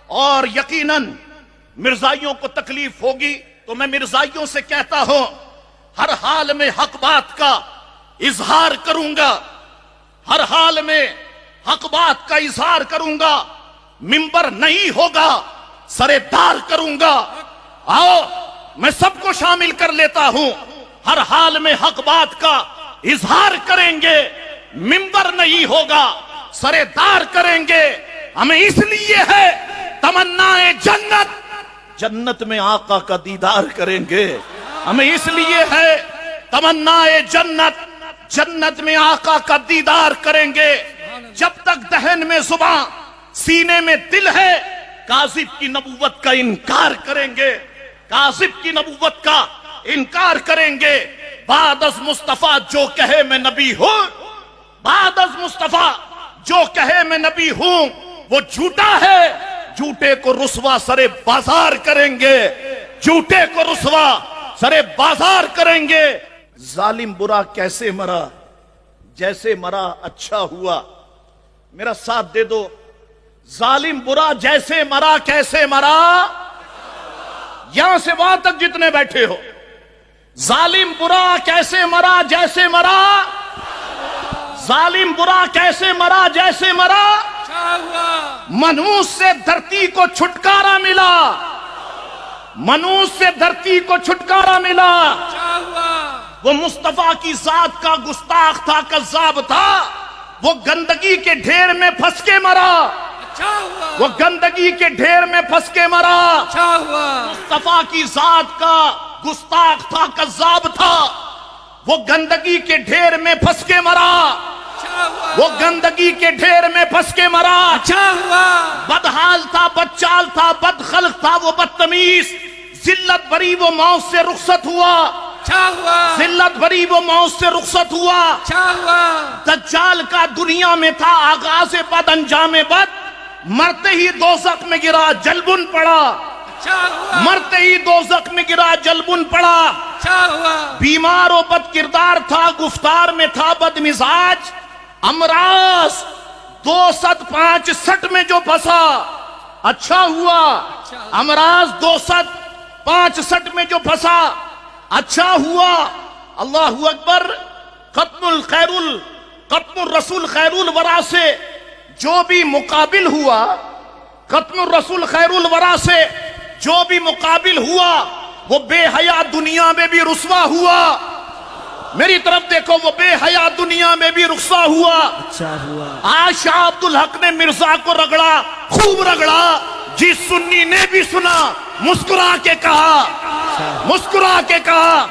اور یقیناً مرزائیوں کو تکلیف ہوگی، تو میں مرزائیوں سے کہتا ہوں ہر حال میں حق بات کا اظہار کروں گا، ہر حال میں حق بات کا اظہار کروں گا، منبر نہیں ہوگا سرے دار کروں گا۔ آؤ میں سب کو شامل کر لیتا ہوں، ہر حال میں حق بات کا اظہار کریں گے، منبر نہیں ہوگا سرے دار کریں گے۔ ہمیں اس لیے ہے تمنا جنت، جنت میں آقا کا دیدار کریں گے۔ ہمیں اس لیے ہے تمنا جنت، جنت میں آقا کا دیدار کریں گے۔ جب تک دہن میں زباں سینے میں دل ہے، کاذب کی نبوت کا انکار کریں گے، کاذب کی نبوت کا انکار کریں گے۔ بعد از مصطفیٰ جو کہے میں نبی ہوں، بعد از مصطفیٰ جو کہے میں نبی ہوں وہ جھوٹا ہے، جھوٹے کو رسوا سرے بازار کریں گے، جھوٹے کو رسوا سرے بازار کریں گے۔ ظالم برا کیسے مرا، جیسے مرا اچھا ہوا۔ میرا ساتھ دے دو، ظالم برا جیسے مرا کیسے مرا، یہاں سے وہاں تک جتنے بیٹھے ہو، ظالم برا کیسے مرا جیسے مرا، ظالم برا کیسے مرا جیسے مرا۔ منوس سے دھرتی کو چھٹکارا ملا، منوس سے دھرتی کو چھٹکارا ملا۔ وہ مصطفیٰ کی ذات کا گستاخ تھا، کذاب تھا، وہ گندگی کے ڈھیر میں پھنس کے مرا، وہ گندگی کے ڈھیر میں پھنس کے مرا۔ مصطفیٰ کی ذات کا گستاخ تھا، کذاب تھا، وہ گندگی کے ڈھیر میں پھنس کے مرا، وہ گندگی کے ڈھیر میں پھنس کے مرا۔ بدحال تھا، بدچال تھا، بدخلق تھا، وہ بدتمیز، ذلت بری وہ موت سے رخصت ہوا، ذلت بری وہ موت سے رخصت ہوا۔ دجال کا دنیا میں تھا آغاز بد انجام بد، مرتے ہی دوزخ میں گرا جلبن پڑا، مرتے ہی دوزخ میں گرا جلبن پڑا۔ بیمار و بد کردار تھا، گفتار میں تھا بد مزاج، امراض 265 میں جو پھنسا اچھا ہوا، امراض 265 میں جو پھنسا اچھا ہوا۔ اللہ اکبر۔ ختم الرسول خیر الورا سے جو بھی مقابل ہوا، ختم الرسول خیر الورا سے جو بھی مقابل ہوا وہ بے حیا دنیا میں بھی رسوا ہوا۔ میری طرف دیکھو، وہ بے حیا دنیا میں بھی رسوا ہوا۔ آج شاہ عبدالحق نے مرزا کو رگڑا، خوب رگڑا، جس سنی نے بھی سنا مسکرا کے کہا، مسکرا کے کہا